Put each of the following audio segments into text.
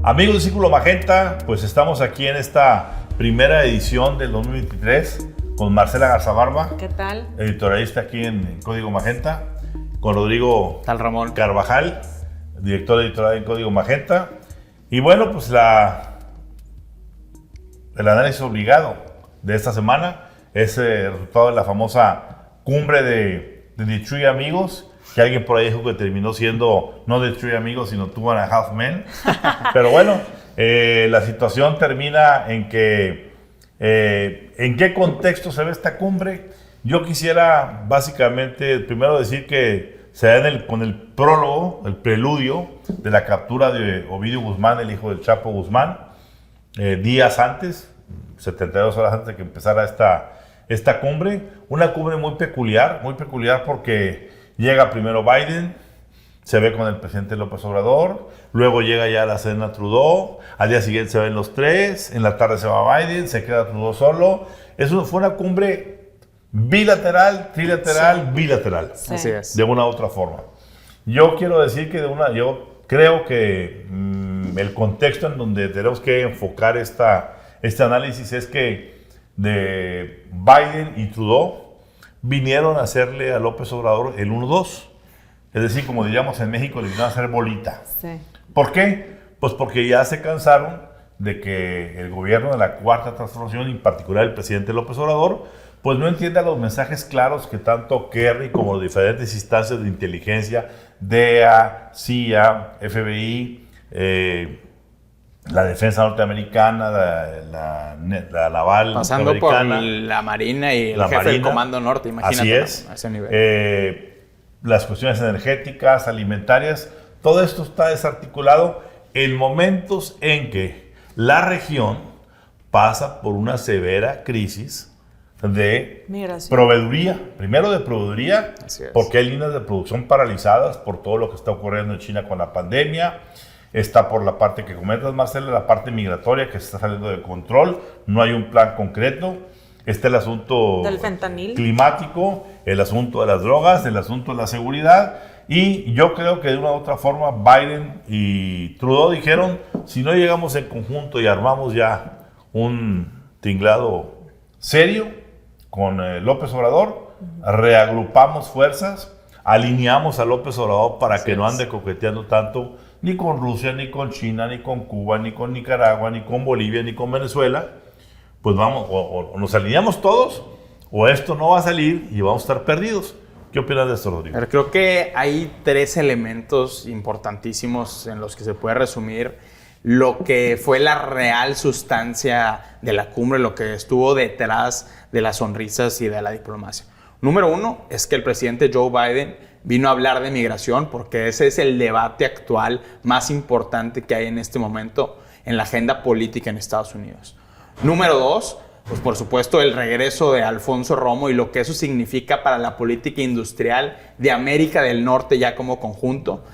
Amigos de Círculo Magenta, pues estamos aquí en esta primera edición del 2023 con Marcela Garzabarba. ¿Qué tal? Editorialista aquí en Código Magenta, con Rodrigo Tal Ramón Carvajal, director editorial en Código Magenta. Y bueno, pues el análisis obligado de esta semana es el resultado de la famosa cumbre de Detroit Amigos, que alguien por ahí dijo que terminó siendo no Detroit Amigos, sino Two and a Half Men. Pero bueno, la situación termina en que ¿en qué contexto se ve esta cumbre? Yo quisiera básicamente primero decir que se da con el prólogo, el preludio de la captura de Ovidio Guzmán, el hijo del Chapo Guzmán, días antes, 72 horas antes de que empezara esta cumbre. Una cumbre muy peculiar porque llega primero Biden, se ve con el presidente López Obrador, luego llega ya la cena Trudeau, al día siguiente se ven los tres, en la tarde se va Biden, se queda Trudeau solo. Eso fue una cumbre bilateral, trilateral, sí. Bilateral, Sí. Así es. de una u otra forma. Yo quiero decir que yo creo que el contexto en donde tenemos que enfocar este análisis es que de Biden y Trudeau vinieron a hacerle a López Obrador el 1-2. Es decir, como diríamos en México, le vinieron a hacer bolita. Sí. ¿Por qué? Pues porque ya se cansaron de que el gobierno de la Cuarta Transformación, y en particular el presidente López Obrador, pues no entienda los mensajes claros que tanto Kerry como las diferentes instancias de inteligencia, DEA, CIA, FBI, la defensa norteamericana, la naval pasando norteamericana, por la Marina y el la jefe Marina, del Comando Norte, imagínate. así es, A ese nivel. las cuestiones energéticas, alimentarias, todo esto está desarticulado en momentos en que la región pasa por una severa crisis de Migración. proveeduría. Primero de proveeduría, Así es. porque hay líneas de producción paralizadas por todo lo que está ocurriendo en China con la pandemia. Está por la parte que comentas, Marcela, la parte migratoria que se está saliendo de control. No hay un plan concreto. Está el asunto Del fentanil. climático, el asunto de las drogas, el asunto de la seguridad. Y yo creo que de una u otra forma Biden y Trudeau dijeron, si no llegamos en conjunto y armamos ya un tinglado serio con López Obrador, reagrupamos fuerzas, alineamos a López Obrador para que no ande coqueteando tanto ni con Rusia, ni con China, ni con Cuba, ni con Nicaragua, ni con Bolivia, ni con Venezuela. Pues vamos, o nos alineamos todos, o esto no va a salir y vamos a estar perdidos. ¿Qué opinas de esto, Rodrigo? Pero creo que hay tres elementos importantísimos en los que se puede resumir lo que fue la real sustancia de la cumbre, lo que estuvo detrás de las sonrisas y de la diplomacia. Número uno es que el presidente Joe Biden vino a hablar de migración porque ese es el debate actual más importante que hay en este momento en la agenda política en Estados Unidos. Número dos, pues por supuesto el regreso de Alfonso Romo y lo que eso significa para la política industrial de América del Norte ya como conjunto,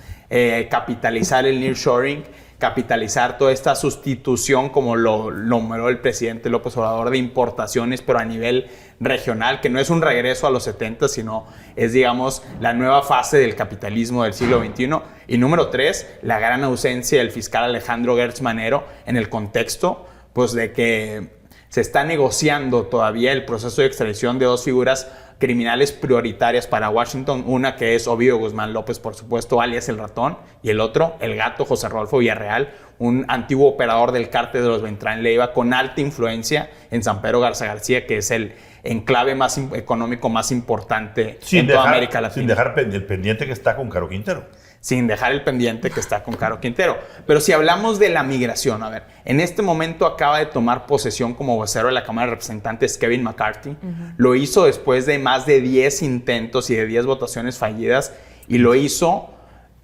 capitalizar el nearshoring, capitalizar toda esta sustitución, como lo nombró el presidente López Obrador, de importaciones, pero a nivel regional, que no es un regreso a los 70, sino es, digamos, la nueva fase del capitalismo del siglo XXI. Y número tres, la gran ausencia del fiscal Alejandro Gertz Manero en el contexto, pues, de que se está negociando todavía el proceso de extradición de dos figuras criminales prioritarias para Washington, una que es Ovidio Guzmán López, por supuesto, alias El Ratón, y el otro, el Gato, José Rodolfo Villarreal, un antiguo operador del cártel de los Beltrán Leiva con alta influencia en San Pedro Garza García, que es el enclave económico más importante en toda América Latina. Sin dejar el pendiente que está con Caro Quintero. Sin dejar el pendiente que está con Caro Quintero. Pero si hablamos de la migración, a ver, en este momento acaba de tomar posesión como vocero de la Cámara de Representantes Kevin McCarthy. Lo hizo después de más de 10 intentos y de 10 votaciones fallidas, y lo hizo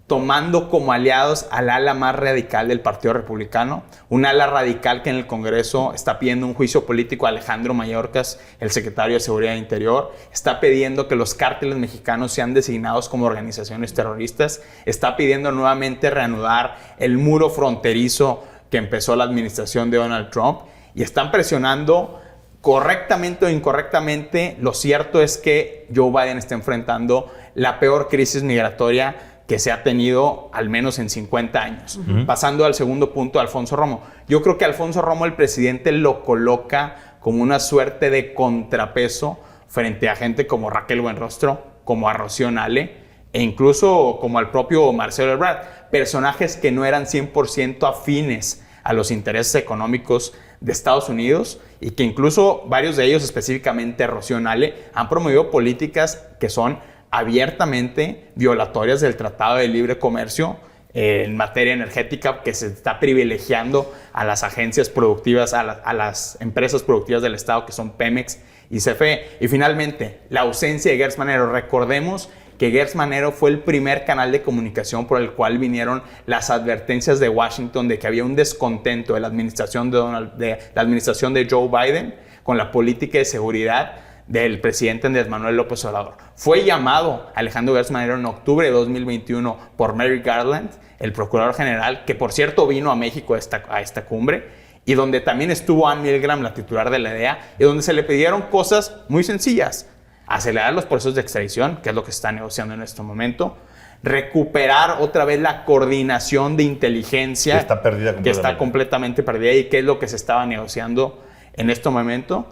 tomando como aliados al ala más radical del Partido Republicano, un ala radical que en el Congreso está pidiendo un juicio político a Alejandro Mayorkas, el secretario de Seguridad Interior, está pidiendo que los cárteles mexicanos sean designados como organizaciones terroristas, está pidiendo nuevamente reanudar el muro fronterizo que empezó la administración de Donald Trump, y están presionando correctamente o incorrectamente. Lo cierto es que Joe Biden está enfrentando la peor crisis migratoria que se ha tenido al menos en 50 años. Pasando al segundo punto, Alfonso Romo. Yo creo que Alfonso Romo, el presidente, lo coloca como una suerte de contrapeso frente a gente como Raquel Buenrostro, como a Rocío Nale, e incluso como al propio Marcelo Ebrard, personajes que no eran 100% afines a los intereses económicos de Estados Unidos y que incluso varios de ellos, específicamente Rocío Nale, han promovido políticas que son abiertamente violatorias del Tratado de Libre Comercio en materia energética, que se está privilegiando a las agencias productivas, a las empresas productivas del Estado, que son Pemex y CFE. Y finalmente, la ausencia de Gertz Manero. Recordemos que Gertz Manero fue el primer canal de comunicación por el cual vinieron las advertencias de Washington de que había un descontento de la administración de Joe Biden con la política de seguridad del presidente Andrés Manuel López Obrador. Fue llamado Alejandro Gertz Manero en octubre de 2021 por Merrick Garland, el procurador general, que por cierto vino a México a esta cumbre, y donde también estuvo Ann Milgram, la titular de la DEA, y donde se le pidieron cosas muy sencillas: acelerar los procesos de extradición, que es lo que se está negociando en este momento, recuperar otra vez la coordinación de inteligencia, que está completamente perdida, y que es lo que se estaba negociando en este momento,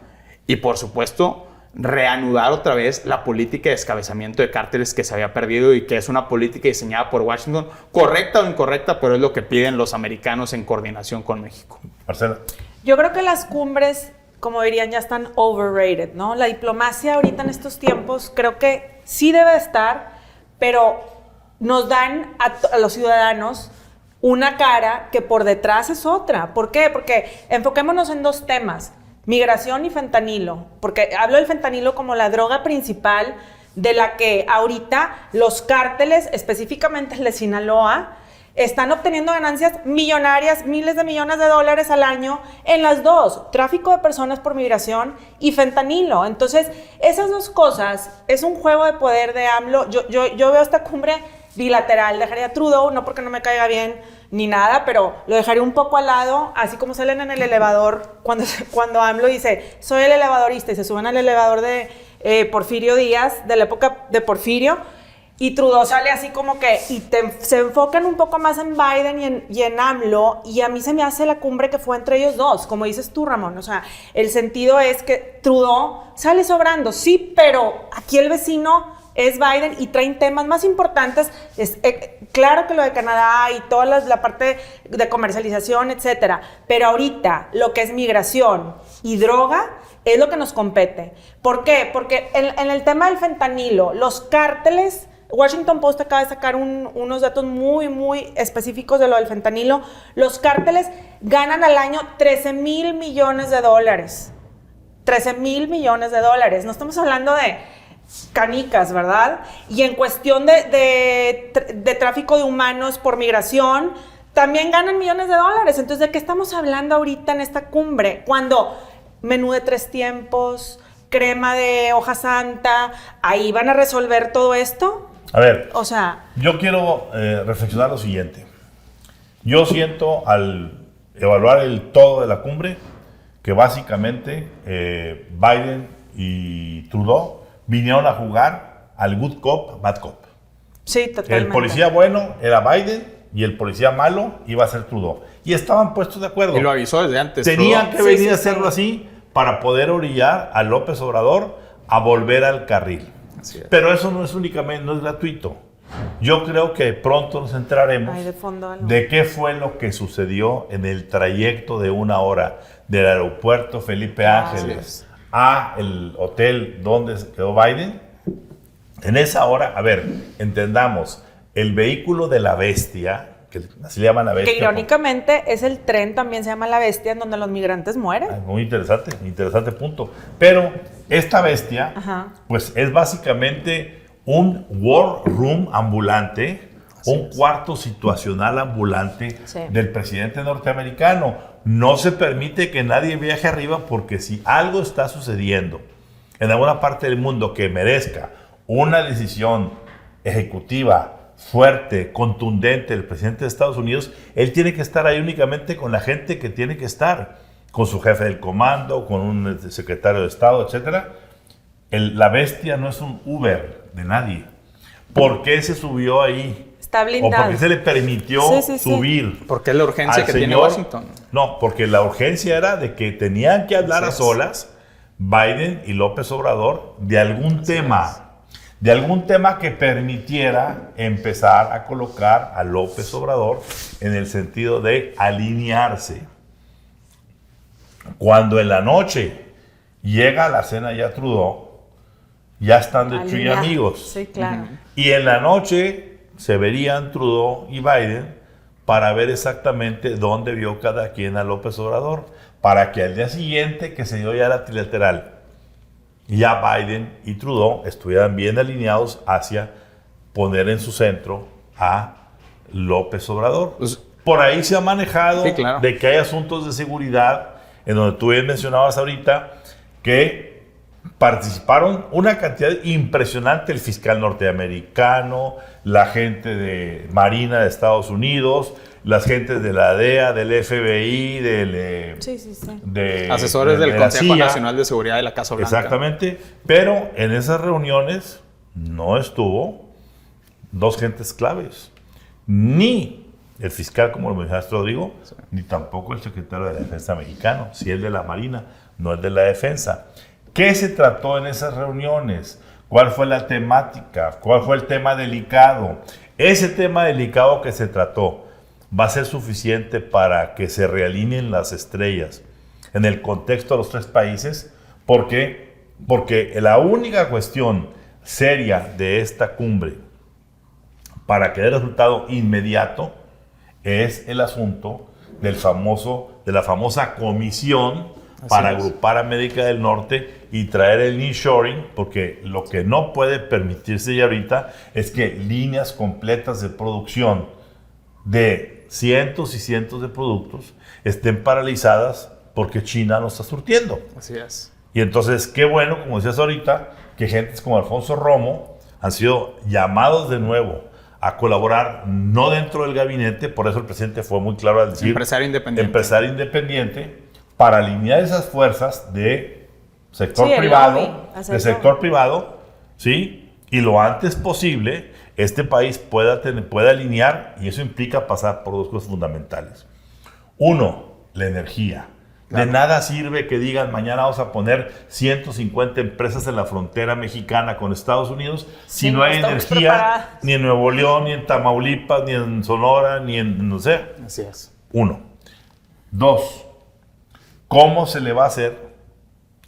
y por supuesto reanudar otra vez la política de descabezamiento de cárteles que se había perdido y que es una política diseñada por Washington, correcta o incorrecta, pero es lo que piden los americanos en coordinación con México. Marcela. Yo creo que las cumbres, como dirían, ya están overrated, ¿no? La diplomacia ahorita en estos tiempos creo que sí debe estar, pero nos dan a los ciudadanos una cara que por detrás es otra. ¿Por qué? Porque enfoquémonos en dos temas: migración y fentanilo, porque hablo del fentanilo como la droga principal de la que ahorita los cárteles, específicamente el de Sinaloa, están obteniendo ganancias millonarias, miles de millones de dólares al año en las dos: tráfico de personas por migración y fentanilo. Entonces, esas dos cosas es un juego de poder de AMLO. Yo veo esta cumbre bilateral. Dejaría a Trudeau, no porque no me caiga bien ni nada, pero lo dejaría un poco al lado, así como salen en el elevador cuando AMLO dice soy el elevadorista y se suben al elevador de Porfirio Díaz, de la época de Porfirio, y Trudeau sale así como que, se enfocan un poco más en Biden y en AMLO, y a mí se me hace la cumbre que fue entre ellos dos, como dices tú, Ramón. O sea, el sentido es que Trudeau sale sobrando, sí, pero aquí el vecino es Biden y traen temas más importantes. Claro que lo de Canadá y toda la parte de comercialización, etcétera, pero ahorita lo que es migración y droga es lo que nos compete. ¿Por qué? Porque en el tema del fentanilo, los cárteles, Washington Post acaba de sacar unos datos muy, muy específicos de lo del fentanilo. Los cárteles ganan al año $13,000 millones. $13,000 millones. No estamos hablando de canicas, ¿verdad? Y en cuestión de tráfico de humanos por migración, también ganan millones de dólares. Entonces, ¿de qué estamos hablando ahorita en esta cumbre? Cuando menú de 3 tiempos, crema de hoja santa, ¿ahí van a resolver todo esto? A ver, o sea, yo quiero reflexionar lo siguiente. Yo siento, al evaluar el todo de la cumbre, que básicamente Biden y Trudeau vinieron a jugar al good cop, bad cop. Sí, totalmente. El policía bueno era Biden y el policía malo iba a ser Trudeau. Y estaban puestos de acuerdo. Y lo avisó desde antes. Tenían que venir a hacerlo así para poder orillar a López Obrador a volver al carril. Pero eso no es únicamente, no es gratuito. Yo creo que pronto nos enteraremos de qué fue lo que sucedió en el trayecto de 1 hora del aeropuerto Felipe Ángeles a el hotel donde se quedó Biden. En esa hora, a ver, entendamos, el vehículo de la bestia, que así le llaman la bestia. Que irónicamente es el tren, también se llama la bestia, en donde los migrantes mueren. Muy interesante punto. Pero esta bestia, pues es básicamente un war room ambulante, un cuarto situacional ambulante del presidente norteamericano. No se permite que nadie viaje arriba, porque si algo está sucediendo en alguna parte del mundo que merezca una decisión ejecutiva fuerte, contundente del presidente de Estados Unidos, él tiene que estar ahí únicamente con la gente que tiene que estar, con su jefe del comando, con un secretario de Estado, etc. La bestia no es un Uber de nadie. ¿Por qué se subió ahí? Está ¿O blindado. por qué se le permitió Sí, sí, sí. subir? Porque es la urgencia al que tiene señor? Washington. No, porque la urgencia era de que tenían que hablar a Así es. solas Biden y López Obrador de algún Así tema. De algún tema que permitiera empezar a colocar a López Obrador en el sentido de alinearse. Cuando en la noche llega a la cena ya Trudeau, ya están de Trudeau y Alineado. amigos. Sí, claro. Y en la noche se verían Trudeau y Biden para ver exactamente dónde vio cada quien a López Obrador, para que al día siguiente que se dio ya la trilateral, ya Biden y Trudeau estuvieran bien alineados hacia poner en su centro a López Obrador. Pues, Por ahí se ha manejado sí, claro. de que hay asuntos de seguridad, en donde tú bien mencionabas ahorita, que participaron una cantidad impresionante, el fiscal norteamericano, la gente de Marina de Estados Unidos, las gentes de la DEA, del FBI, Sí, sí, sí. asesores del la Consejo CIA. Nacional de Seguridad de la Casa Blanca. Exactamente, pero en esas reuniones no estuvo dos gentes claves, ni el fiscal, como lo mencionaste, Rodrigo, ni tampoco el secretario de la Defensa mexicano, si el de la Marina, no el de la Defensa. ¿Qué se trató en esas reuniones? ¿Cuál fue la temática? ¿Cuál fue el tema delicado? Ese tema delicado que se trató va a ser suficiente para que se realineen las estrellas en el contexto de los tres países. ¿Por qué? Porque la única cuestión seria de esta cumbre para que dé resultado inmediato es el asunto de la famosa comisión para agrupar a América del Norte y traer el nearshoring, porque lo que no puede permitirse ya ahorita es que líneas completas de producción de cientos y cientos de productos estén paralizadas porque China no está surtiendo. Así es. Y entonces, qué bueno, como decías ahorita, que gentes como Alfonso Romo han sido llamados de nuevo a colaborar, no dentro del gabinete, por eso el presidente fue muy claro al decir Empresario independiente. empresario independiente, para alinear esas fuerzas de sector Sí, el privado, lobby, hacer de sector privado, ¿sí? Y lo antes posible, este país pueda alinear, y eso implica pasar por dos cosas fundamentales. Uno, la energía. Claro. De nada sirve que digan mañana vamos a poner 150 empresas en la frontera mexicana con Estados Unidos si Sí, no no hay estamos energía preparados. ni en Nuevo León, ni en Tamaulipas, ni en Sonora, ni en, no sé. Así es. Uno. Dos, ¿cómo se le va a hacer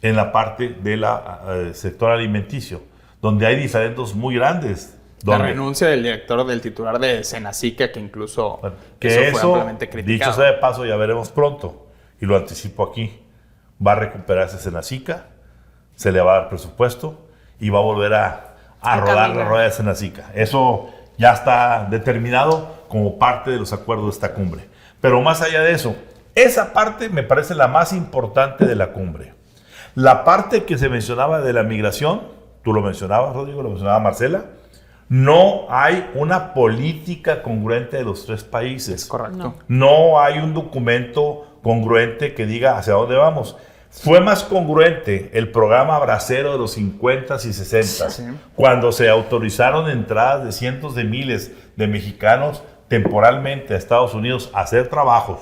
en la parte del sector alimenticio? Donde hay diferendos muy grandes. La Donde, renuncia del director, del titular de Senacica, que incluso que eso fue eso, ampliamente dicho criticado. sea de paso, ya veremos pronto. Y lo anticipo aquí. Va a recuperarse Senacica, se le va a dar presupuesto y va a volver a rodar la caminar. rueda de Senacica. Eso ya está determinado como parte de los acuerdos de esta cumbre. Pero más allá de eso, esa parte me parece la más importante de la cumbre. La parte que se mencionaba de la migración, tú lo mencionabas, Rodrigo, lo mencionaba Marcela, no hay una política congruente de los tres países. Correcto. No hay un documento congruente que diga hacia dónde vamos. Fue más congruente el programa Bracero de los 50s y 60s, Sí. cuando se autorizaron entradas de cientos de miles de mexicanos temporalmente a Estados Unidos a hacer trabajos,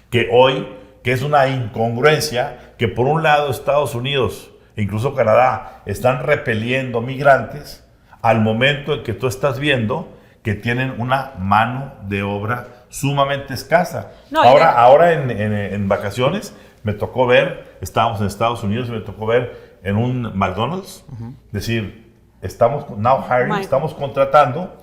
que hoy, que es una incongruencia, que por un lado Estados Unidos e incluso Canadá están repeliendo migrantes, al momento en que tú estás viendo que tienen una mano de obra sumamente escasa. No, ahora en vacaciones me tocó ver, estábamos en Estados Unidos y me tocó ver en un McDonald's, decir, estamos contratando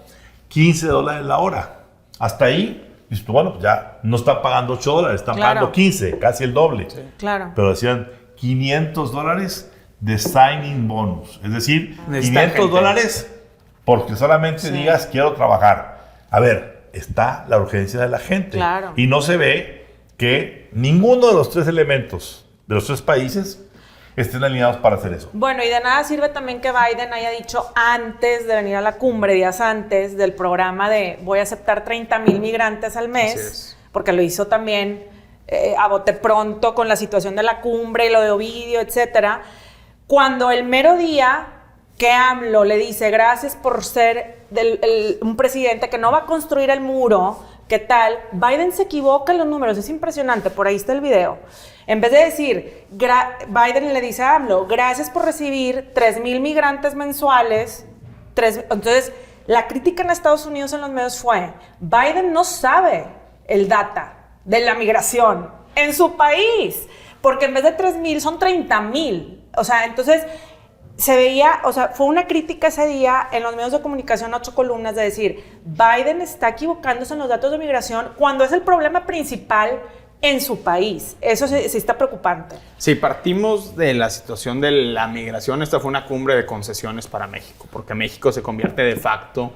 $15 la hora. Hasta ahí, dices tú, bueno, pues ya no están pagando $8, están Claro. pagando 15, casi el doble. Claro. Pero decían $500 de signing bonus. Es decir, Necesitan $500 porque solamente Sí. digas quiero trabajar. A ver, está la urgencia de la gente. Claro. Y no se ve que ninguno de los tres elementos de los tres países estén alineados para hacer eso. Bueno, y de nada sirve también que Biden haya dicho antes de venir a la cumbre, días antes del programa de voy a aceptar 30,000 migrantes al Así mes, es. porque lo hizo también a bote pronto con la situación de la cumbre, lo de Ovidio, etcétera. Cuando el mero día que AMLO le dice gracias por ser un presidente que no va a construir el muro, ¿qué tal? Biden se equivoca en los números, es impresionante, por ahí está el video. En vez de decir, Biden le dice a AMLO, gracias por recibir 3,000 migrantes mensuales. Entonces, la crítica en Estados Unidos en los medios fue, Biden no sabe el data de la migración en su país, porque en vez de 3,000 son 30,000. O sea, entonces se veía, o sea, fue una crítica ese día en los medios de comunicación, 8 columnas, de decir, Biden está equivocándose en los datos de migración cuando es el problema principal en su país. Eso sí está preocupante. Sí, partimos de la situación de la migración. Esta fue una cumbre de concesiones para México, porque México se convierte de facto,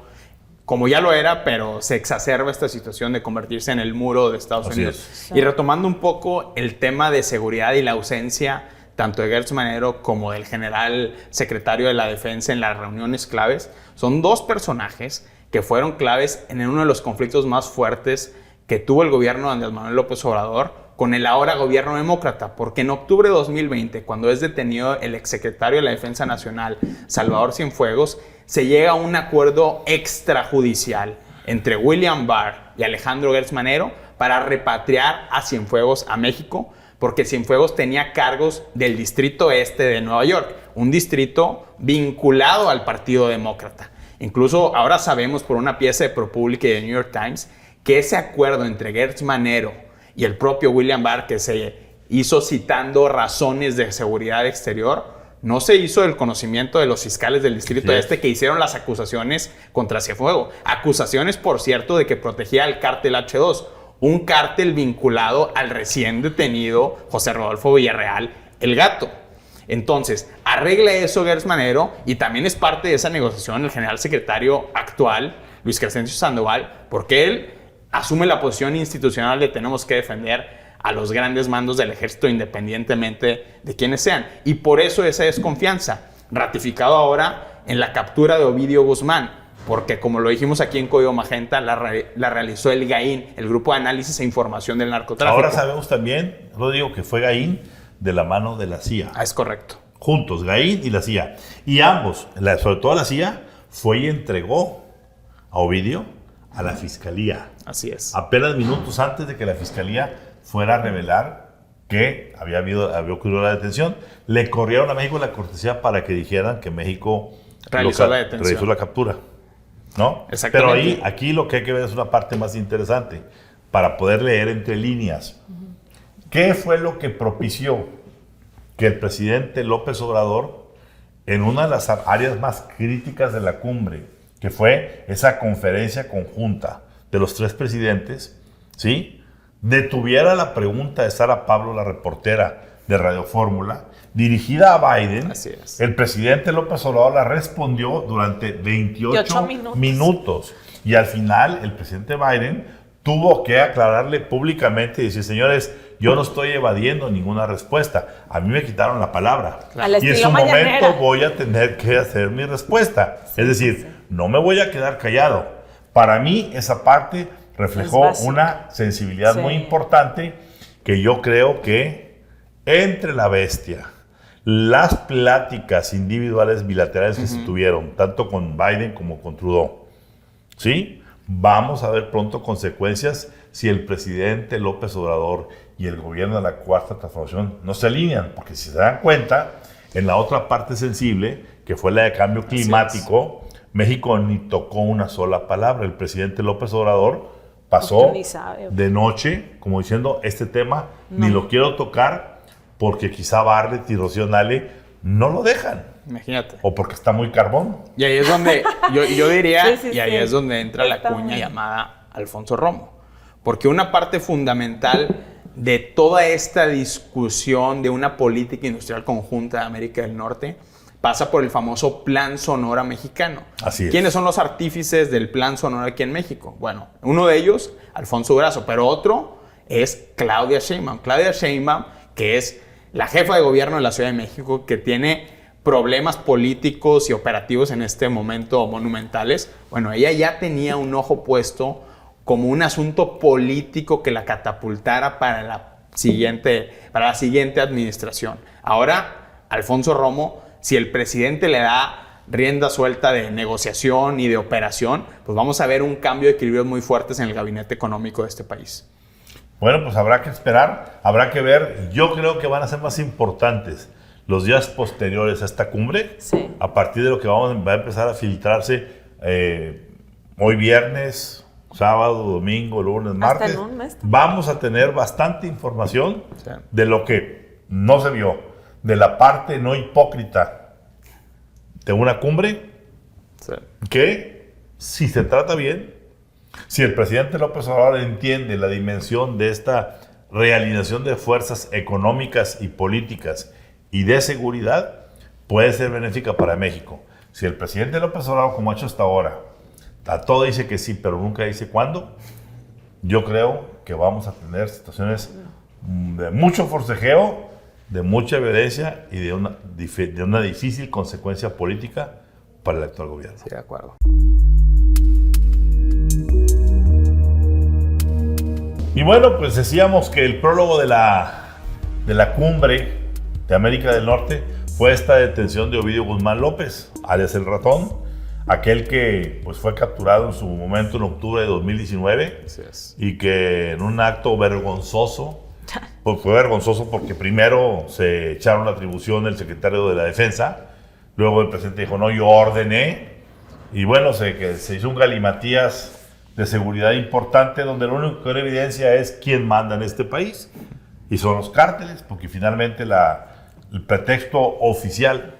como ya lo era, pero se exacerba esta situación de convertirse en el muro de Estados Unidos. Sí. Y retomando un poco el tema de seguridad y la ausencia tanto de Gertz Manero como del general secretario de la Defensa en las reuniones claves, son dos personajes que fueron claves en uno de los conflictos más fuertes que tuvo el gobierno de Andrés Manuel López Obrador con el ahora gobierno demócrata, porque en octubre de 2020, cuando es detenido el exsecretario de la Defensa Nacional, Salvador Cienfuegos, se llega a un acuerdo extrajudicial entre William Barr y Alejandro Gertz Manero para repatriar a Cienfuegos a México, porque Cienfuegos tenía cargos del Distrito Este de Nueva York, un distrito vinculado al Partido Demócrata. Incluso ahora sabemos por una pieza de ProPublica y de New York Times que ese acuerdo entre Gertz Manero y el propio William Barr, que se hizo citando razones de seguridad exterior, no se hizo del conocimiento de los fiscales del Distrito Este que hicieron las acusaciones contra Cienfuegos. Acusaciones, por cierto, de que protegía al cártel H2, un cártel vinculado al recién detenido José Rodolfo Villarreal, el Gato. Entonces, arregla eso Gertz Manero y también es parte de esa negociación el general secretario actual, Luis Crescencio Sandoval, porque él asume la posición institucional de tenemos que defender a los grandes mandos del ejército independientemente de quienes sean. Y por eso esa desconfianza, ratificado ahora en la captura de Ovidio Guzmán, porque como lo dijimos aquí en Código Magenta, la realizó el GAIN, el Grupo de Análisis e Información del Narcotráfico. Ahora sabemos también, Rodrigo, que fue GAIN de la mano de la CIA. Es correcto. Juntos, GAIN y la CIA. Y ambos, sobre todo la CIA, fue y entregó a Ovidio a la Fiscalía. Así es. Apenas minutos antes de que la Fiscalía fuera a revelar que había ocurrido la detención, le corrieron a México la cortesía para que dijeran que México realizó la captura. ¿No? Exactamente. Pero ahí, aquí lo que hay que ver es una parte más interesante para poder leer entre líneas. ¿Qué fue lo que propició que el presidente López Obrador, en una de las áreas más críticas de la cumbre, que fue esa conferencia conjunta de los tres presidentes, ¿sí?, detuviera la pregunta de Sara Pablo, la reportera de Radio Fórmula, dirigida a Biden? Así es. El presidente López Obrador la respondió durante 28 minutos. Y al final, el presidente Biden tuvo que aclararle públicamente y decir, señores, yo no estoy evadiendo ninguna respuesta. A mí me quitaron la palabra. Claro. Y en su momento voy a tener que hacer mi respuesta. Sí, es decir, no me voy a quedar callado. Para mí, esa parte reflejó una sensibilidad muy importante que yo creo que entre la bestia, las pláticas individuales bilaterales que se tuvieron, tanto con Biden como con Trudeau, ¿sí?, vamos a ver pronto consecuencias si el presidente López Obrador y el gobierno de la Cuarta Transformación no se alinean, porque si se dan cuenta, en la otra parte sensible, que fue la de cambio climático, México ni tocó una sola palabra. El presidente López Obrador pasó de noche, como diciendo, este tema ni lo quiero tocar, porque quizá Bartlett y Rocío Nale no lo dejan. Imagínate. O porque está muy carbón. Y ahí es donde, yo diría, ahí es donde entra la cuña llamada Alfonso Romo. Porque una parte fundamental de toda esta discusión de una política industrial conjunta de América del Norte pasa por el famoso Plan Sonora mexicano. Así es. ¿Quiénes son los artífices del Plan Sonora aquí en México? Bueno, uno de ellos, Alfonso Durazo, pero otro es Claudia Sheinbaum. Claudia Sheinbaum, que es la jefa de gobierno de la Ciudad de México, que tiene problemas políticos y operativos en este momento monumentales. Bueno, ella ya tenía un ojo puesto como un asunto político que la catapultara para la siguiente administración. Ahora, Alfonso Romo, si el presidente le da rienda suelta de negociación y de operación, pues vamos a ver un cambio de equilibrios muy fuertes en el gabinete económico de este país. Bueno, pues habrá que esperar, habrá que ver. Yo creo que van a ser más importantes los días posteriores a esta cumbre, Sí. a partir de lo que va a empezar a filtrarse hoy viernes, sábado, domingo, lunes, Hasta martes. en un mes. Vamos a tener bastante información Sí. de lo que no se vio, de la parte no hipócrita de una cumbre Sí. que, si se trata bien, si el presidente López Obrador entiende la dimensión de esta realización de fuerzas económicas y políticas y de seguridad, puede ser benéfica para México. Si el presidente López Obrador, como ha hecho hasta ahora, a todo dice que sí, pero nunca dice cuándo, yo creo que vamos a tener situaciones de mucho forcejeo, de mucha violencia y de una difícil consecuencia política para el actual gobierno. Sí, de acuerdo. Y bueno, pues decíamos que el prólogo de la cumbre de América del Norte fue esta detención de Ovidio Guzmán López, alias El Ratón, aquel que pues, fue capturado en su momento en octubre de 2019 Así es. y que en un acto vergonzoso, pues fue vergonzoso porque primero se echaron la atribución del secretario de la Defensa, luego el presidente dijo, no, yo ordené, y bueno, se hizo un galimatías de seguridad importante donde lo único que hay evidencia es quién manda en este país, y son los cárteles, porque finalmente el pretexto oficial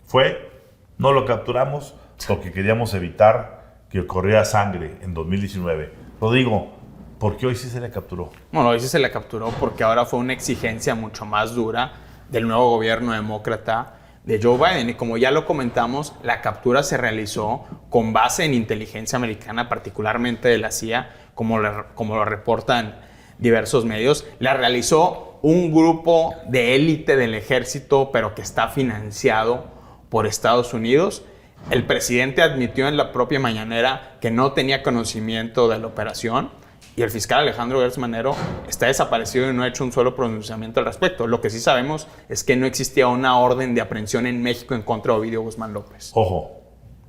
fue, no lo capturamos porque queríamos evitar que corriera sangre en 2019. Lo digo, porque hoy sí se le capturó. Bueno, hoy sí se le capturó porque ahora fue una exigencia mucho más dura del nuevo gobierno demócrata de Joe Biden. Y como ya lo comentamos, la captura se realizó con base en inteligencia americana, particularmente de la CIA, como lo reportan diversos medios. La realizó un grupo de élite del ejército, pero que está financiado por Estados Unidos. El presidente admitió en la propia mañanera que no tenía conocimiento de la operación. Y el fiscal Alejandro Gertz Manero está desaparecido y no ha hecho un solo pronunciamiento al respecto. Lo que sí sabemos es que no existía una orden de aprehensión en México en contra de Ovidio Guzmán López. Ojo,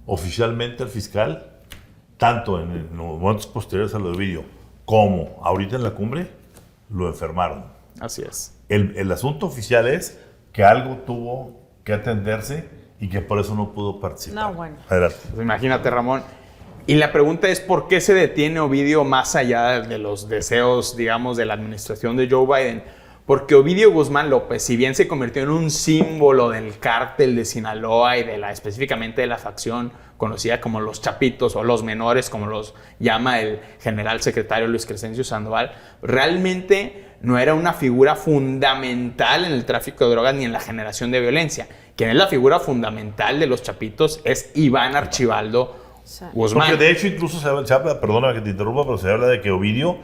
oficialmente el fiscal, tanto en los momentos posteriores a lo de Ovidio como ahorita en la cumbre, lo enfermaron. Así es. El asunto oficial es que algo tuvo que atenderse y que por eso no pudo participar. No, bueno. Adelante. Pues imagínate, Ramón. Y la pregunta es, ¿por qué se detiene Ovidio más allá de los deseos, digamos, de la administración de Joe Biden? Porque Ovidio Guzmán López, si bien se convirtió en un símbolo del cártel de Sinaloa y específicamente de la facción conocida como los Chapitos o los Menores, como los llama el general secretario Luis Crescencio Sandoval, realmente no era una figura fundamental en el tráfico de drogas ni en la generación de violencia. Quien es la figura fundamental de los Chapitos es Iván Archibaldo Guzmán. Porque de hecho incluso se habla, perdóname que te interrumpa, pero se habla de que Ovidio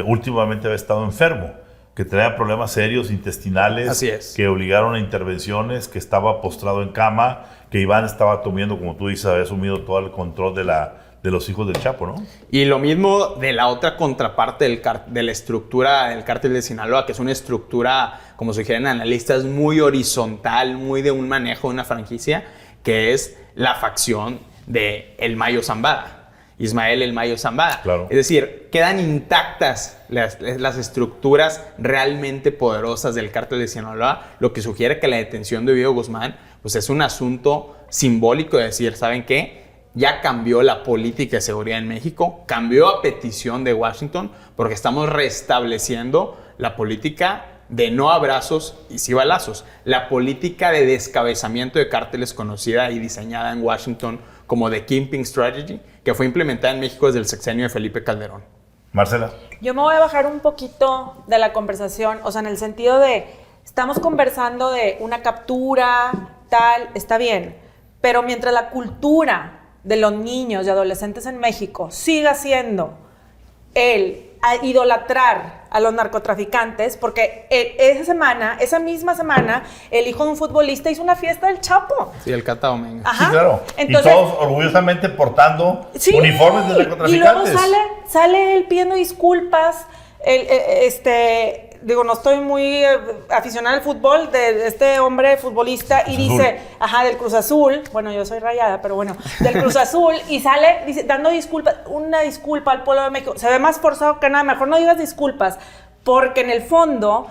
últimamente había estado enfermo, que traía problemas serios intestinales, Así es. que obligaron a intervenciones, que estaba postrado en cama, que Iván estaba tomando, como tú dices, había asumido todo el control de los hijos del Chapo, ¿no? Y lo mismo de la otra contraparte de la estructura del cártel de Sinaloa, que es una estructura, como sugieren analistas, muy horizontal, muy de un manejo de una franquicia, que es la facción de El Mayo Zambada. Ismael El Mayo Zambada. Claro. Es decir, quedan intactas las estructuras realmente poderosas del cártel de Sinaloa, lo que sugiere que la detención de Ovidio Guzmán pues es un asunto simbólico de decir, ¿saben qué? Ya cambió la política de seguridad en México, cambió a petición de Washington, porque estamos restableciendo la política de no abrazos y sí balazos, la política de descabezamiento de cárteles conocida y diseñada en Washington como The Kingpin Strategy, que fue implementada en México desde el sexenio de Felipe Calderón. Marcela. Yo me voy a bajar un poquito de la conversación, o sea, en el sentido de, estamos conversando de una captura, tal, está bien, pero mientras la cultura de los niños y adolescentes en México siga siendo a idolatrar a los narcotraficantes, porque esa misma semana, el hijo de un futbolista hizo una fiesta del Chapo. Sí, el Cata Dominguez. Ajá. Sí, claro. Entonces, y todos orgullosamente portando sí, uniformes de narcotraficantes. Y luego sale él pidiendo disculpas, digo, no estoy muy aficionada al fútbol, de este hombre futbolista, y Cruz dice, del Cruz Azul, bueno, yo soy rayada, pero bueno, del Cruz Azul, y sale dice, dando disculpas, una disculpa al pueblo de México. Se ve más forzado que nada, mejor no digas disculpas, porque en el fondo,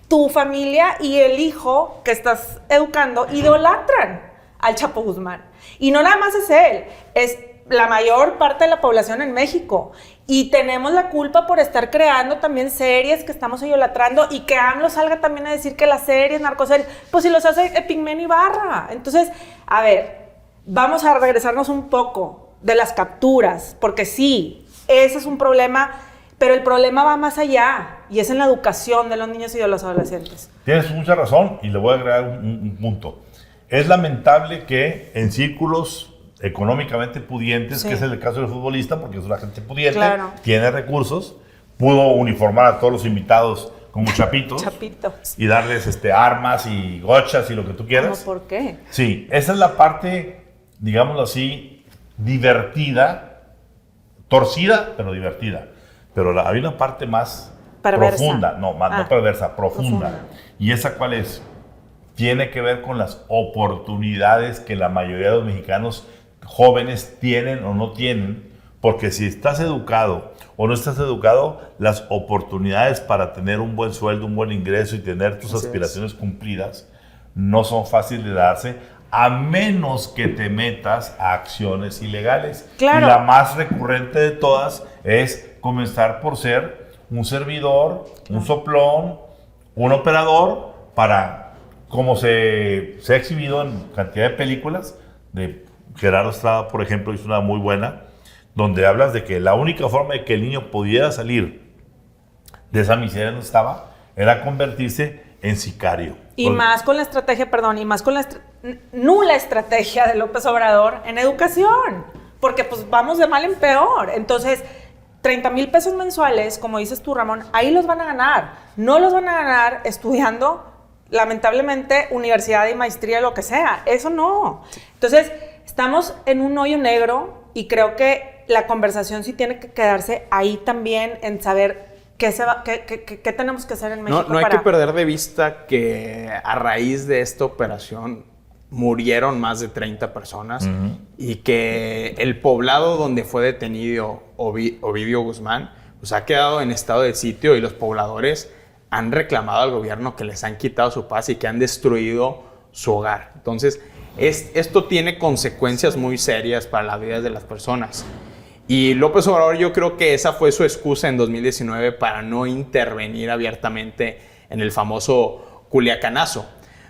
tu familia y el hijo que estás educando idolatran al Chapo Guzmán. Y no nada más es él, es la mayor parte de la población en México. Y tenemos la culpa por estar creando también series que estamos idolatrando, y que AMLO salga también a decir que las series, narcoseries, pues si los hace Pigmen Ibarra. Entonces, a ver, vamos a regresarnos un poco de las capturas, porque sí, ese es un problema, pero el problema va más allá, y es en la educación de los niños y de los adolescentes. Tienes mucha razón, y le voy a agregar un punto. Es lamentable que en círculos económicamente pudientes, Sí. que es el caso del futbolista, porque es una gente pudiente, Claro. tiene recursos, pudo uniformar a todos los invitados como chapitos Chapitos. y darles armas y gochas y lo que tú quieras. ¿Cómo, por qué? Sí, esa es la parte, digámoslo así, divertida, torcida, pero divertida. Pero hay una parte más Perversa. profunda, no perversa, profunda. Profunda. ¿Y esa cuál es? Tiene que ver con las oportunidades que la mayoría de los mexicanos jóvenes tienen o no tienen, porque si estás educado o no estás educado, las oportunidades para tener un buen sueldo, un buen ingreso y tener tus Así aspiraciones cumplidas no son fáciles de darse, a menos que te metas a acciones ilegales. Claro. Y la más recurrente de todas es comenzar por ser un servidor, un soplón, un operador, para, como se ha exhibido en cantidad de películas, de Gerardo Estrada, por ejemplo, hizo una muy buena, donde hablas de que la única forma de que el niño pudiera salir de esa miseria donde estaba era convertirse en sicario. Y más con la estrategia, y más con la nula estrategia de López Obrador en educación, porque pues vamos de mal en peor. Entonces, 30,000 pesos mensuales, como dices tú, Ramón, ahí los van a ganar. No los van a ganar estudiando, lamentablemente, universidad y maestría, lo que sea. Eso no. Entonces, estamos en un hoyo negro, y creo que la conversación sí tiene que quedarse ahí también, en saber qué tenemos que hacer en México. No hay que perder de vista que a raíz de esta operación murieron más de 30 personas, y que el poblado donde fue detenido Ovidio Guzmán pues ha quedado en estado de sitio, y los pobladores han reclamado al gobierno que les han quitado su paz y que han destruido su hogar. Entonces, esto tiene consecuencias muy serias para las vidas de las personas. Y López Obrador, yo creo que esa fue su excusa en 2019 para no intervenir abiertamente en el famoso Culiacanazo.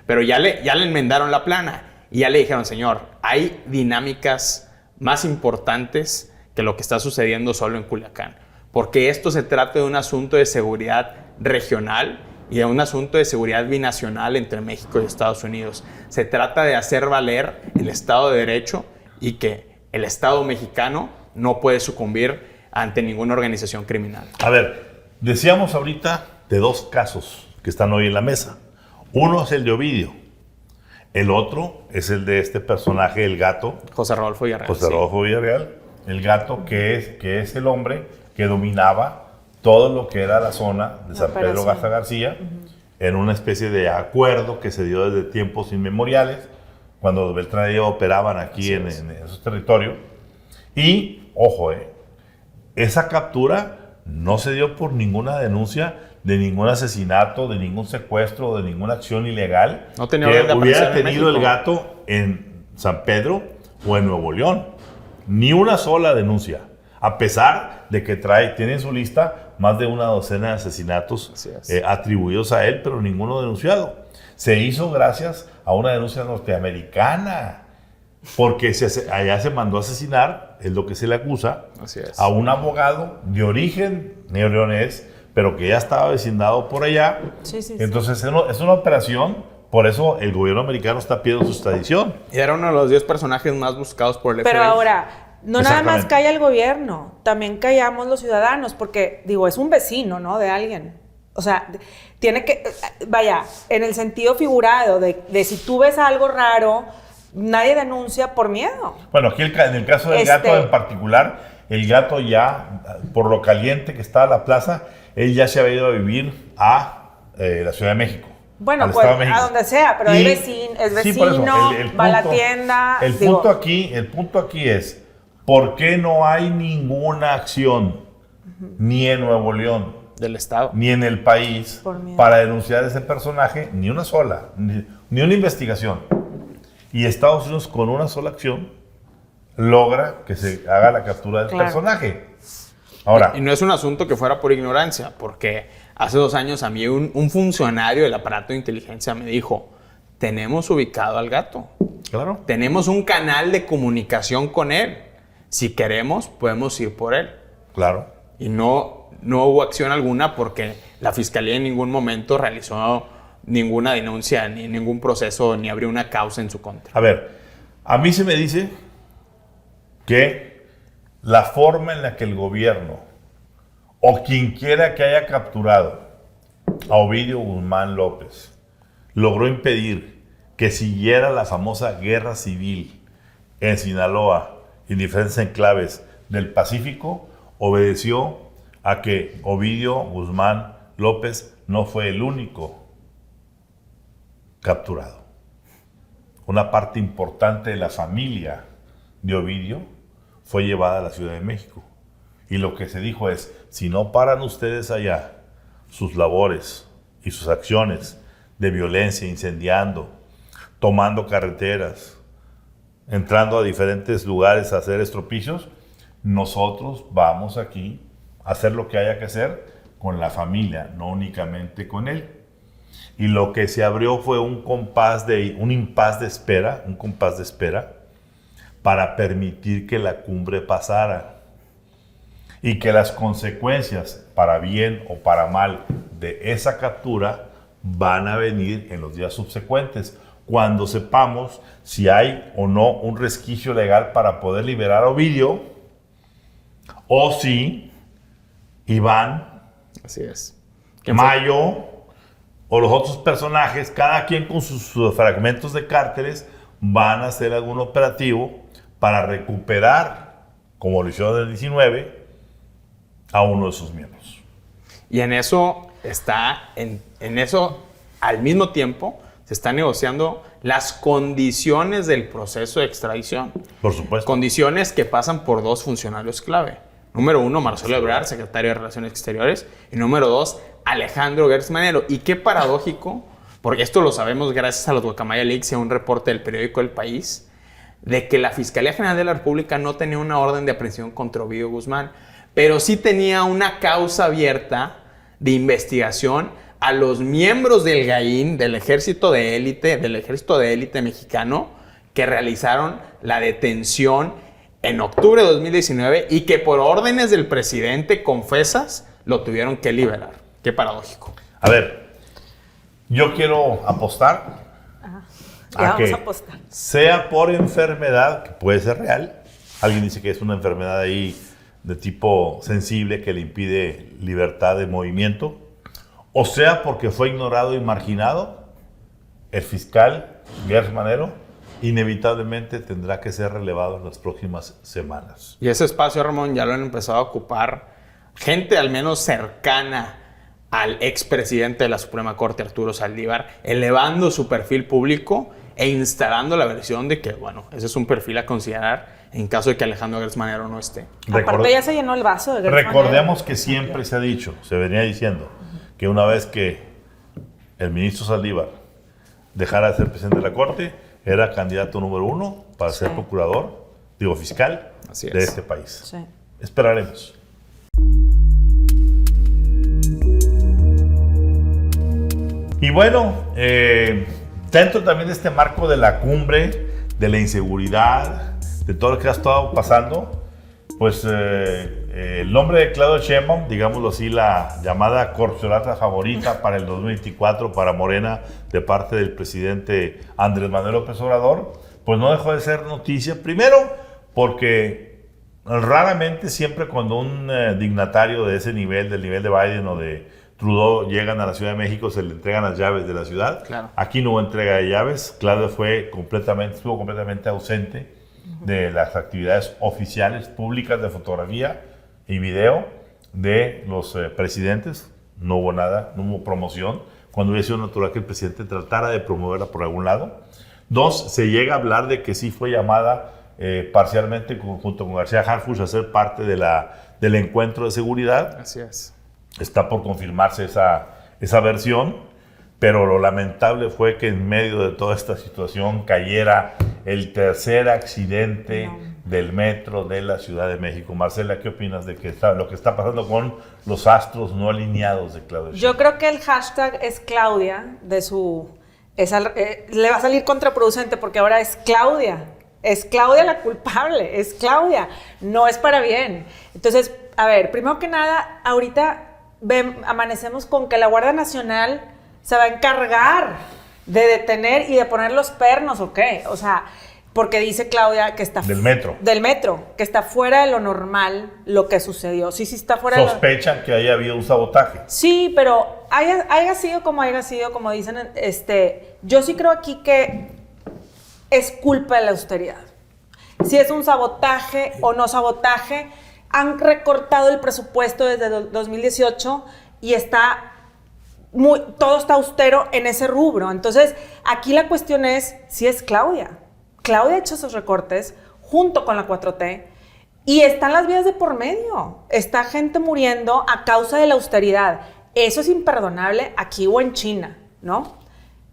Pero ya le enmendaron la plana y ya le dijeron, señor, hay dinámicas más importantes que lo que está sucediendo solo en Culiacán. Porque esto se trata de un asunto de seguridad regional y de un asunto de seguridad binacional entre México y Estados Unidos. Se trata de hacer valer el Estado de Derecho, y que el Estado mexicano no puede sucumbir ante ninguna organización criminal. A ver, decíamos ahorita de dos casos que están hoy en la mesa. Uno es el de Ovidio. El otro es el de este personaje, el gato. José Rodolfo Villarreal. José Rodolfo Villarreal. El gato que es el hombre que dominaba todo lo que era la zona de San Pedro Garza García, en una especie de acuerdo que se dio desde tiempos inmemoriales, cuando los Beltrán y operaban aquí en esos territorios. Y, ojo, esa captura no se dio por ninguna denuncia de ningún asesinato, de ningún secuestro, de ninguna acción ilegal No tenía que orden de hubiera aprehensión en tenido el México. gato en San Pedro o en Nuevo León. Ni una sola denuncia, a pesar de que tiene en su lista más de una docena de asesinatos Así es. atribuidos a él, pero ninguno denunciado. Se hizo gracias a una denuncia norteamericana, porque allá se mandó a asesinar, es lo que se le acusa, Así es. a un abogado de origen neoleonés, pero que ya estaba vecindado por allá. Sí. Entonces es una operación, por eso el gobierno americano está pidiendo su extradición. Y era uno de los 10 personajes más buscados por el FBI. Pero ahora, no nada más Exactamente. calla el gobierno, también callamos los ciudadanos, porque, digo, es un vecino, ¿no? De alguien. O sea, tiene que, vaya, en el sentido figurado de si tú ves algo raro, nadie denuncia por miedo. Bueno, aquí en el caso del gato en particular, el gato ya, por lo caliente que está la plaza, él ya se había ido a vivir a la Ciudad de México. Bueno, al pues Estado de México. a donde sea, pero Y- es sí, por eso, vecino, el va a la punto- tienda. El punto aquí es, ¿por qué no hay ninguna acción ni en Nuevo León, Del Estado. ni en el país Por miedo. para denunciar a ese personaje? Ni una sola, ni una investigación. Y Estados Unidos con una sola acción logra que se haga la captura del Claro. personaje. Ahora, Y no es un asunto que fuera por ignorancia, porque hace 2 años a mí un funcionario del aparato de inteligencia me dijo, tenemos ubicado al gato, claro, tenemos un canal de comunicación con él, si queremos podemos ir por él. claro. Y no hubo acción alguna porque la fiscalía en ningún momento realizó ninguna denuncia, ni ningún proceso, ni abrió una causa en su contra. A ver, a mí se me dice que la forma en la que el gobierno o quien quiera que haya capturado a Ovidio Guzmán López logró impedir que siguiera la famosa guerra civil en Sinaloa y en diferentes enclaves del Pacífico obedeció a que Ovidio Guzmán López no fue el único capturado. Una parte importante de la familia de Ovidio fue llevada a la Ciudad de México. Y lo que se dijo es, si no paran ustedes allá sus labores y sus acciones de violencia, incendiando, tomando carreteras, entrando a diferentes lugares a hacer estropicios, nosotros vamos aquí a hacer lo que haya que hacer con la familia, no únicamente con él. Y lo que se abrió fue un compás de espera para permitir que la cumbre pasara y que las consecuencias, para bien o para mal, de esa captura van a venir en los días subsecuentes, cuando sepamos si hay o no un resquicio legal para poder liberar a Ovidio, o si Iván, Así es. Mayo o los otros personajes, cada quien con sus fragmentos de cárteles, van a hacer algún operativo para recuperar, como lo hicieron en el 19, a uno de sus miembros. Y en eso en eso al mismo tiempo se están negociando las condiciones del proceso de extradición. Por supuesto. Condiciones que pasan por 2 funcionarios clave. Número 1, Marcelo Ebrard, secretario de Relaciones Exteriores. Y número 2, Alejandro Gertz Manero. Y qué paradójico, porque esto lo sabemos gracias a los Guacamaya Leaks y a un reporte del periódico El País, de que la Fiscalía General de la República no tenía una orden de aprehensión contra Ovidio Guzmán, pero sí tenía una causa abierta de investigación a los miembros del GAIN, del ejército de élite mexicano, que realizaron la detención en octubre de 2019 y que por órdenes del presidente confesas lo tuvieron que liberar. Qué paradójico. A ver, yo quiero apostar Ya a vamos que a apostar. sea por enfermedad, que puede ser real. Alguien dice que es una enfermedad ahí de tipo sensible que le impide libertad de movimiento, o sea porque fue ignorado y marginado, el fiscal Gertz Manero inevitablemente tendrá que ser relevado en las próximas semanas. Y ese espacio, Ramón, ya lo han empezado a ocupar gente al menos cercana al expresidente de la Suprema Corte, Arturo Saldívar, elevando su perfil público e instalando la versión de que, bueno, ese es un perfil a considerar en caso de que Alejandro Gertz Manero no esté. Aparte ya se llenó el vaso de Gertz Recordemos Manero. que siempre se ha dicho, se venía diciendo, que una vez que el ministro Saldívar dejara de ser presidente de la Corte, era candidato número 1 para ser procurador, fiscal Así de es. este país. Sí. Esperaremos. Y bueno, dentro también de este marco de la cumbre, de la inseguridad, de todo lo que ha estado pasando, pues el nombre de Claudia Sheinbaum, digámoslo así, la llamada corcholata favorita para el 2024 para Morena de parte del presidente Andrés Manuel López Obrador, pues no dejó de ser noticia. Primero, porque raramente siempre cuando un dignatario de ese nivel, del nivel de Biden o de Trudeau, llegan a la Ciudad de México, se le entregan las llaves de la ciudad. Claro. Aquí no hubo entrega de llaves. Claudia estuvo completamente ausente de las actividades oficiales públicas de fotografía y video de los presidentes. No hubo nada, no hubo promoción. cuando hubiera sido natural que el presidente tratara de promoverla por algún lado. 2, se llega a hablar de que sí fue llamada parcialmente junto con García Harfuch a ser parte del encuentro de seguridad. Así es. Está por confirmarse esa versión, pero lo lamentable fue que en medio de toda esta situación cayera el tercer accidente del metro de la Ciudad de México. Marcela, ¿qué opinas de lo que está pasando con los astros no alineados de Claudia Sheinbaum? Yo creo que el hashtag es Claudia le va a salir contraproducente porque ahora es Claudia. Es Claudia la culpable, es Claudia, no es para bien. Entonces, a ver, primero que nada, ahorita amanecemos con que la Guardia Nacional se va a encargar de detener y de poner los pernos, ¿o qué? O sea, porque dice Claudia que está... Del metro. Del metro, que está fuera de lo normal lo que sucedió. Sí, está fuera de lo... Sospechan que haya habido un sabotaje. Sí, pero haya sido, como dicen, yo sí creo aquí que es culpa de la austeridad. Si es un sabotaje o no sabotaje, han recortado el presupuesto desde 2018 y todo está austero en ese rubro. Entonces, aquí la cuestión es si es Claudia. Claudia ha hecho esos recortes junto con la 4T y están las vías de por medio. Está gente muriendo a causa de la austeridad. Eso es imperdonable aquí o en China, ¿no?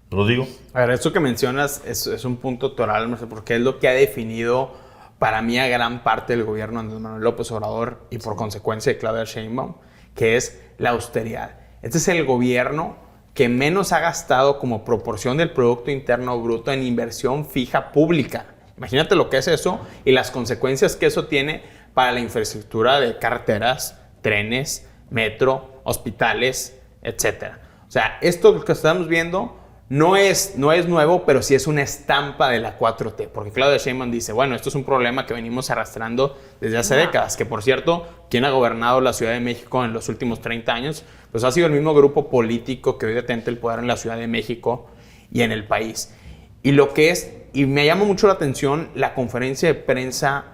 Rodrigo. A ver, esto que mencionas es un punto toral, porque es lo que ha definido para mí a gran parte del gobierno de Andrés Manuel López Obrador y por consecuencia de Claudia Sheinbaum, que es la austeridad. Este es el gobierno que menos ha gastado como proporción del Producto Interno Bruto en inversión fija pública. Imagínate lo que es eso y las consecuencias que eso tiene para la infraestructura de carreteras, trenes, metro, hospitales, etc. O sea, esto que estamos viendo no es nuevo, pero sí es una estampa de la 4T, porque Claudia Sheinbaum dice, bueno, esto es un problema que venimos arrastrando desde hace décadas, que por cierto, quien ha gobernado la Ciudad de México en los últimos 30 años, pues ha sido el mismo grupo político que hoy detenta el poder en la Ciudad de México y en el país. Y me llama mucho la atención la conferencia de prensa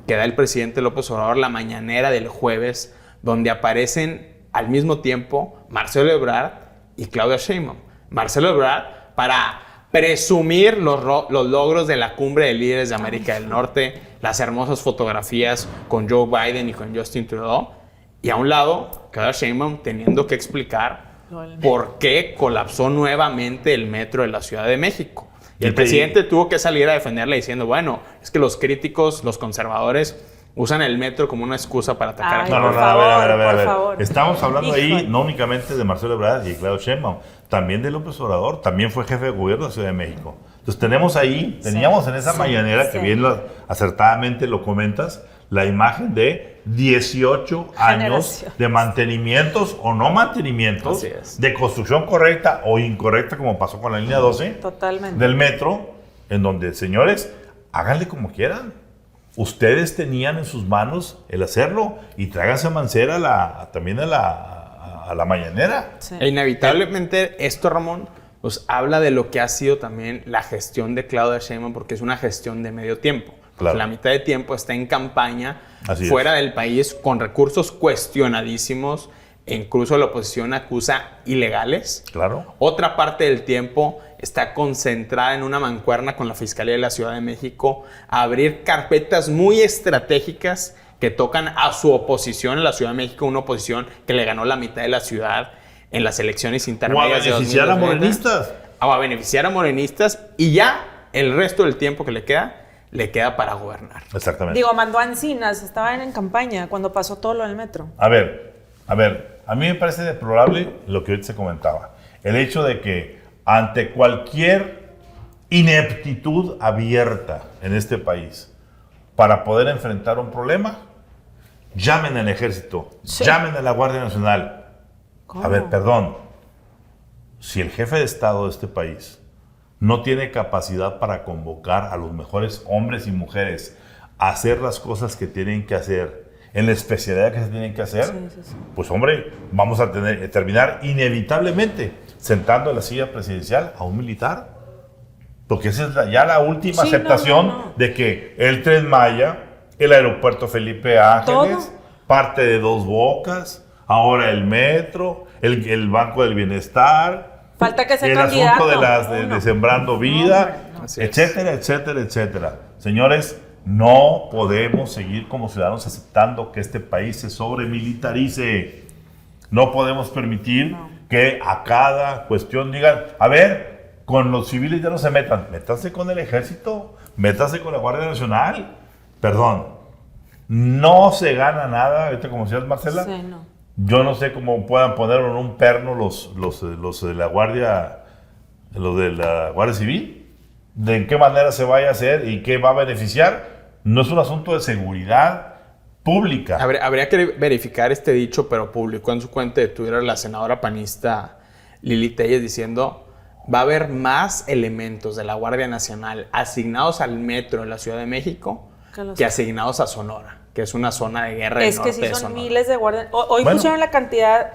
que da el presidente López Obrador la mañanera del jueves, donde aparecen al mismo tiempo Marcelo Ebrard y Claudia Sheinbaum. Marcelo Ebrard para presumir los logros de la cumbre de líderes de América del Norte, las hermosas fotografías con Joe Biden y con Justin Trudeau, y a un lado, Claudia Sheinbaum teniendo que explicar por qué colapsó nuevamente el metro de la Ciudad de México. Y el presidente tuvo que salir a defenderla diciendo, bueno, es que los críticos, los conservadores, usan el metro como una excusa para atacar. Ay, No, por a ver. favor. Estamos hablando Híjole. ahí no únicamente de Marcelo Ebrard y Claudia Sheinbaum, también de López Obrador, también fue jefe de gobierno de la Ciudad de México. Entonces teníamos en esa mañanera, que bien acertadamente lo comentas, la imagen de 18 años de mantenimientos o no mantenimientos, de construcción correcta o incorrecta, como pasó con la línea 12 Totalmente. del metro, en donde, señores, háganle como quieran. Ustedes tenían en sus manos el hacerlo y tráiganse a Mancera también a la mañanera. Sí. E inevitablemente esto, Ramón, pues habla de lo que ha sido también la gestión de Claudia Sheinbaum, porque es una gestión de medio tiempo. Claro. La mitad de tiempo está en campaña Así fuera del país con recursos cuestionadísimos e incluso la oposición acusa ilegales. Claro. Otra parte del tiempo está concentrada en una mancuerna con la Fiscalía de la Ciudad de México a abrir carpetas muy estratégicas que tocan a su oposición en la Ciudad de México, una oposición que le ganó la mitad de la ciudad en las elecciones intermedias de 2020. O a beneficiar a morenistas. O a beneficiar a morenistas y ya el resto del tiempo que le queda para gobernar. Exactamente. Digo, mandó a Encinas, estaban en campaña cuando pasó todo lo del metro. A ver, a mí me parece deplorable lo que ahorita se comentaba. El hecho de que ante cualquier ineptitud abierta en este país para poder enfrentar un problema, llamen al ejército, llamen a la Guardia Nacional. ¿Cómo? A ver, perdón, si el jefe de Estado de este país no tiene capacidad para convocar a los mejores hombres y mujeres a hacer las cosas que tienen que hacer, en la especialidad que se tienen que hacer, pues hombre, vamos a terminar inevitablemente sentando en la silla presidencial a un militar. Porque esa es ya la última aceptación de que el Tren Maya, el aeropuerto Felipe Ángeles, parte de Dos Bocas, ahora el metro, el Banco del Bienestar, Falta que sea el candidato. asunto de Sembrando Vida, No, Así es. etcétera, etcétera, etcétera. Señores, no podemos seguir como ciudadanos aceptando que este país se sobremilitarice. No podemos permitir que a cada cuestión digan, a ver, con los civiles ya no se metan. Métanse con el ejército, métanse con la Guardia Nacional. Perdón, no se gana nada, ahorita como decías, Marcela. Sí, no. Yo no sé cómo puedan ponerlo en un perno los de la Guardia, los de la Guardia Civil, de en qué manera se vaya a hacer y qué va a beneficiar. No es un asunto de seguridad pública. Habría que verificar este dicho, pero publicó en su cuenta de Twitter la senadora panista Lili Telles diciendo: va a haber más elementos de la Guardia Nacional asignados al metro en la Ciudad de México que asignados a Sonora, que es una zona de guerra del Es norte que sí de son Sonora. miles de guardias. Hoy Bueno. pusieron la cantidad,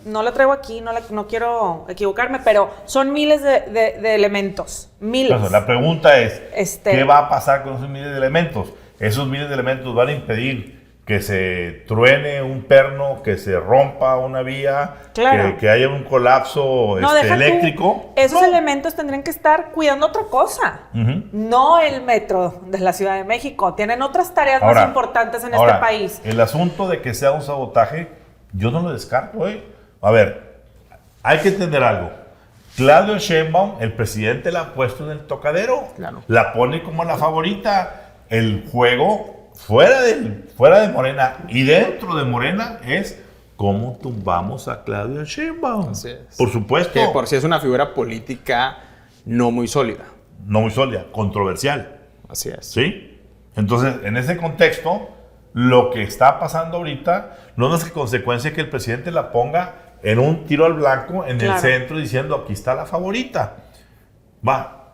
no la traigo aquí, no quiero equivocarme, pero son miles de elementos. Miles. Entonces, la pregunta es, Este- ¿qué va a pasar con esos miles de elementos? Esos miles de elementos van a impedir que se truene un perno, que se rompa una vía, Claro. que haya un colapso No, deja tú, eléctrico. esos No. elementos tendrían que estar cuidando otra cosa. Ujú. No el metro de la Ciudad de México. Tienen otras tareas Ahora, más importantes en ahora, este país. El asunto de que sea un sabotaje, yo no lo descarto, ¿eh? A ver, hay que entender algo. Claudio Sheinbaum, el presidente, la ha puesto en el tocadero. Claro. La pone como la favorita. El juego fuera de Morena y dentro de Morena es cómo tumbamos a Claudio Sheinbaum. Así es. Por supuesto. Que por sí es una figura política no muy sólida. No muy sólida, controversial. Así es. ¿Sí? Entonces, en ese contexto, lo que está pasando ahorita no es que consecuencia que el presidente la ponga en un tiro al blanco en el Claro. centro diciendo, aquí está la favorita.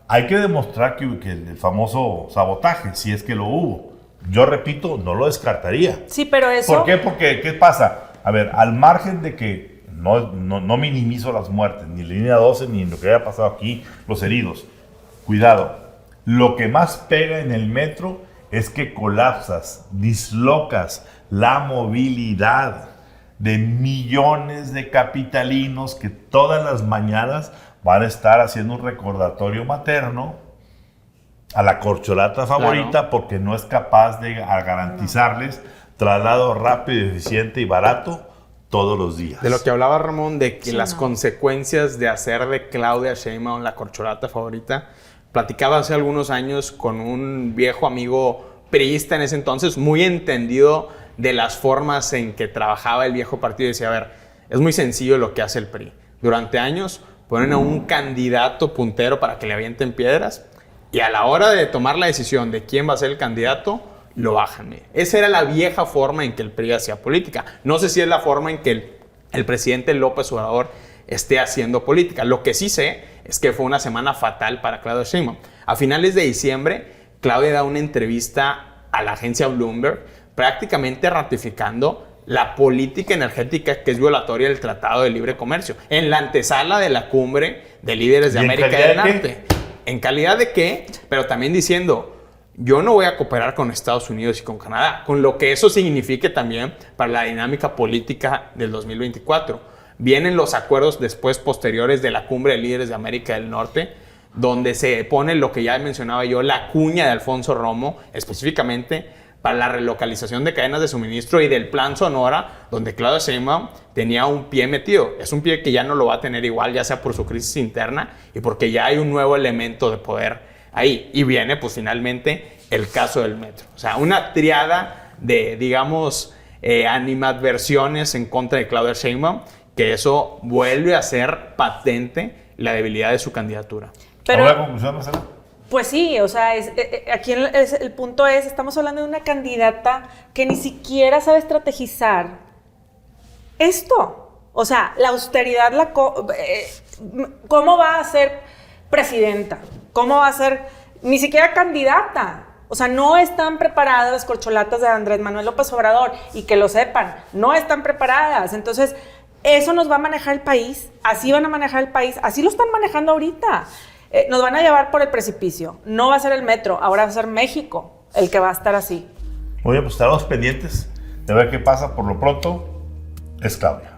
Hay que demostrar que el famoso sabotaje, si es que lo hubo. Yo repito, no lo descartaría. Sí, pero eso... ¿Por qué? Porque, ¿qué pasa? A ver, al margen de que no minimizo las muertes, ni la línea 12, ni lo que haya pasado aquí, los heridos. Cuidado, lo que más pega en el metro es que colapsas, dislocas la movilidad de millones de capitalinos que todas las mañanas van a estar haciendo un recordatorio materno a la corcholata favorita, Claro. porque no es capaz de garantizarles traslado rápido, eficiente y barato todos los días. De lo que hablaba Ramón, de que Sí, las no. consecuencias de hacer de Claudia Sheinbaum la corcholata favorita, platicaba hace algunos años con un viejo amigo priista en ese entonces, muy entendido de las formas en que trabajaba el viejo partido, y decía, a ver, es muy sencillo lo que hace el PRI. Durante años ponen a un candidato puntero para que le avienten piedras, y a la hora de tomar la decisión de quién va a ser el candidato, lo bajan. Mire. Esa era la vieja forma en que el PRI hacía política. No sé si es la forma en que el presidente López Obrador esté haciendo política. Lo que sí sé es que fue una semana fatal para Claudia Sheinbaum. A finales de diciembre, Claudia da una entrevista a la agencia Bloomberg, prácticamente ratificando la política energética que es violatoria del Tratado de Libre Comercio, en la antesala de la cumbre de líderes de ¿Y en América calidad del de qué? Norte. ¿En calidad de qué? Pero también diciendo, yo no voy a cooperar con Estados Unidos y con Canadá, con lo que eso signifique también para la dinámica política del 2024. Vienen los acuerdos después posteriores de la cumbre de líderes de América del Norte, donde se pone lo que ya mencionaba yo, la cuña de Alfonso Romo, específicamente para la relocalización de cadenas de suministro y del Plan Sonora, donde Claudia Sheinbaum tenía un pie metido. Es un pie que ya no lo va a tener igual, ya sea por su crisis interna y porque ya hay un nuevo elemento de poder ahí. Y viene, pues, finalmente, el caso del metro. O sea, una triada de, digamos, animadversiones en contra de Claudia Sheinbaum, que eso vuelve a ser patente la debilidad de su candidatura. Pero- ¿Alguna conclusión, Marcela? Pues sí, o sea, aquí el punto es, estamos hablando de una candidata que ni siquiera sabe estrategizar esto. O sea, la austeridad, ¿cómo va a ser presidenta? ¿Cómo va a ser ni siquiera candidata? O sea, no están preparadas las corcholatas de Andrés Manuel López Obrador, y que lo sepan, no están preparadas. Entonces, eso nos va a manejar el país, así van a manejar el país, así lo están manejando ahorita. Nos van a llevar por el precipicio. No va a ser el metro, ahora va a ser México el que va a estar así. Oye, pues estaremos pendientes de ver qué pasa. Por lo pronto, es Claudia.